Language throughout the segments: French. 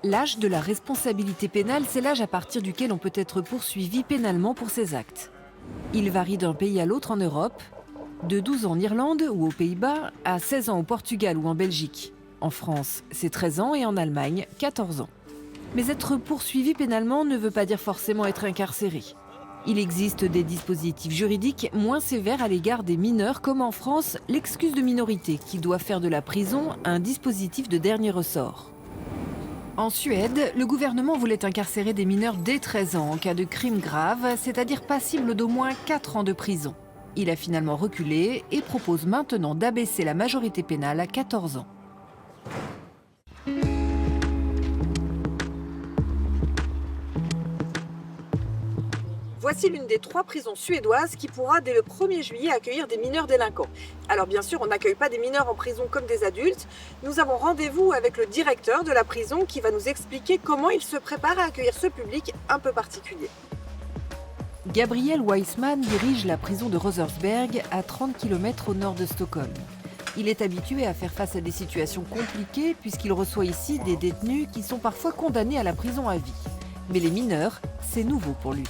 L'âge de la responsabilité pénale, c'est l'âge à partir duquel on peut être poursuivi pénalement pour ses actes. Il varie d'un pays à l'autre en Europe, de 12 ans en Irlande ou aux Pays-Bas à 16 ans au Portugal ou en Belgique. En France, c'est 13 ans et en Allemagne, 14 ans. Mais être poursuivi pénalement ne veut pas dire forcément être incarcéré. Il existe des dispositifs juridiques moins sévères à l'égard des mineurs, comme en France, l'excuse de minorité, qui doit faire de la prison un dispositif de dernier ressort. En Suède, le gouvernement voulait incarcérer des mineurs dès 13 ans en cas de crime grave, c'est-à-dire passible d'au moins 4 ans de prison. Il a finalement reculé et propose maintenant d'abaisser la majorité pénale à 14 ans. Voici l'une des 3 prisons suédoises qui pourra dès le 1er juillet accueillir des mineurs délinquants. Alors bien sûr, on n'accueille pas des mineurs en prison comme des adultes. Nous avons rendez-vous avec le directeur de la prison qui va nous expliquer comment il se prépare à accueillir ce public un peu particulier. Gabriel Weissman dirige la prison de Rosersberg à 30 km au nord de Stockholm. Il est habitué à faire face à des situations compliquées puisqu'il reçoit ici des détenus qui sont parfois condamnés à la prison à vie. Mais les mineurs, c'est nouveau pour lui.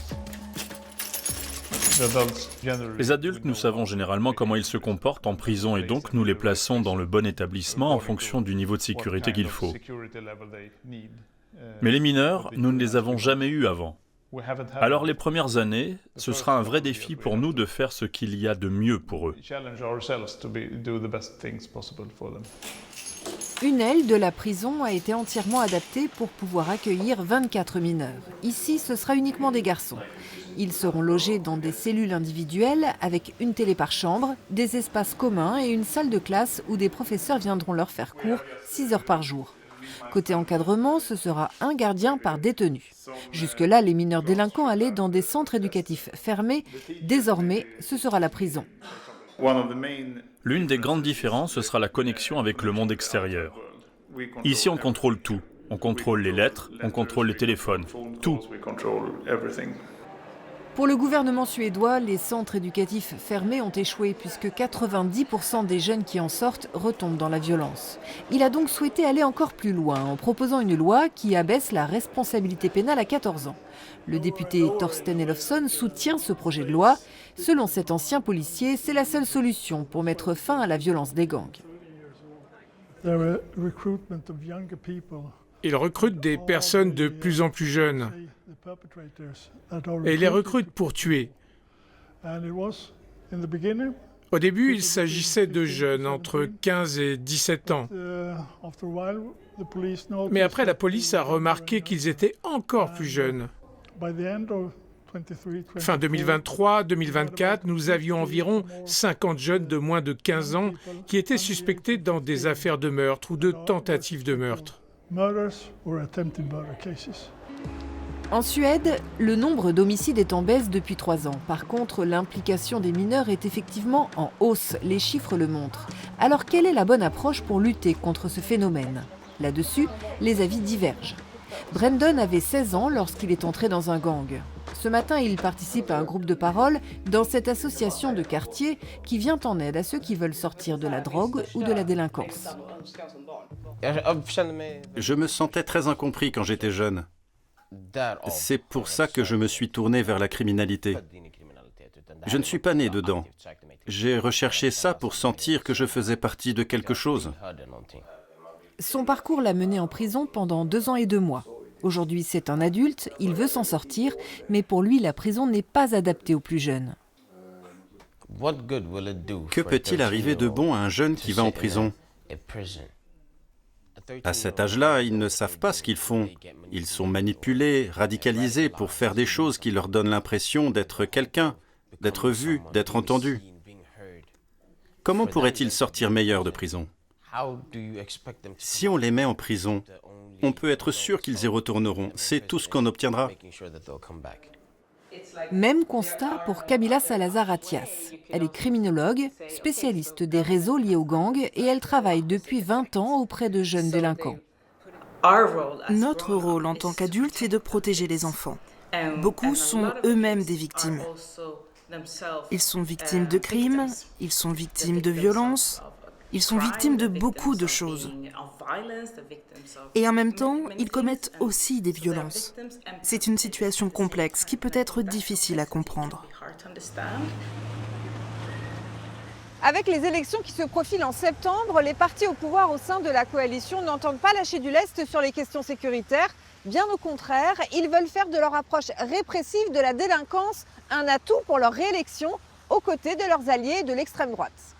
Les adultes, nous savons généralement comment ils se comportent en prison et donc nous les plaçons dans le bon établissement en fonction du niveau de sécurité qu'il faut. Mais les mineurs, nous ne les avons jamais eus avant. Alors les premières années, ce sera un vrai défi pour nous de faire ce qu'il y a de mieux pour eux. Une aile de la prison a été entièrement adaptée pour pouvoir accueillir 24 mineurs. Ici, ce sera uniquement des garçons. Ils seront logés dans des cellules individuelles avec une télé par chambre, des espaces communs et une salle de classe où des professeurs viendront leur faire cours 6 heures par jour. Côté encadrement, ce sera un gardien par détenu. Jusque-là, les mineurs délinquants allaient dans des centres éducatifs fermés. Désormais, ce sera la prison. L'une des grandes différences, ce sera la connexion avec le monde extérieur. Ici, on contrôle tout. On contrôle les lettres, on contrôle les téléphones, tout. Pour le gouvernement suédois, les centres éducatifs fermés ont échoué puisque 90% des jeunes qui en sortent retombent dans la violence. Il a donc souhaité aller encore plus loin en proposant une loi qui abaisse la responsabilité pénale à 14 ans. Le député Torsten Elofsson soutient ce projet de loi. Selon cet ancien policier, c'est la seule solution pour mettre fin à la violence des gangs. Ils recrutent des personnes de plus en plus jeunes et les recrutent pour tuer. Au début, il s'agissait de jeunes entre 15 et 17 ans. Mais après, la police a remarqué qu'ils étaient encore plus jeunes. Fin 2023-2024, nous avions environ 50 jeunes de moins de 15 ans qui étaient suspectés dans des affaires de meurtre ou de tentatives de meurtre. En Suède, le nombre d'homicides est en baisse depuis 3 ans. Par contre, l'implication des mineurs est effectivement en hausse. Les chiffres le montrent. Alors, quelle est la bonne approche pour lutter contre ce phénomène ? Là-dessus, les avis divergent. Brendan avait 16 ans lorsqu'il est entré dans un gang. Ce matin, il participe à un groupe de parole dans cette association de quartier qui vient en aide à ceux qui veulent sortir de la drogue ou de la délinquance. Je me sentais très incompris quand j'étais jeune. C'est pour ça que je me suis tourné vers la criminalité. Je ne suis pas né dedans. J'ai recherché ça pour sentir que je faisais partie de quelque chose. Son parcours l'a mené en prison pendant 2 ans et 2 mois. Aujourd'hui, c'est un adulte, il veut s'en sortir, mais pour lui, la prison n'est pas adaptée aux plus jeunes. Que peut-il arriver de bon à un jeune qui va en prison ? À cet âge-là, ils ne savent pas ce qu'ils font. Ils sont manipulés, radicalisés pour faire des choses qui leur donnent l'impression d'être quelqu'un, d'être vu, d'être entendu. Comment pourraient-ils sortir meilleurs de prison ? Si on les met en prison, on peut être sûr qu'ils y retourneront. C'est tout ce qu'on obtiendra. Même constat pour Camila Salazar-Atias. Elle est criminologue, spécialiste des réseaux liés aux gangs et elle travaille depuis 20 ans auprès de jeunes délinquants. Notre rôle en tant qu'adultes est de protéger les enfants. Beaucoup sont eux-mêmes des victimes. Ils sont victimes de crimes, ils sont victimes de violences, ils sont victimes de beaucoup de choses. Et en même temps, ils commettent aussi des violences. C'est une situation complexe qui peut être difficile à comprendre. Avec les élections qui se profilent en septembre, les partis au pouvoir au sein de la coalition n'entendent pas lâcher du lest sur les questions sécuritaires. Bien au contraire, ils veulent faire de leur approche répressive de la délinquance un atout pour leur réélection aux côtés de leurs alliés de l'extrême droite.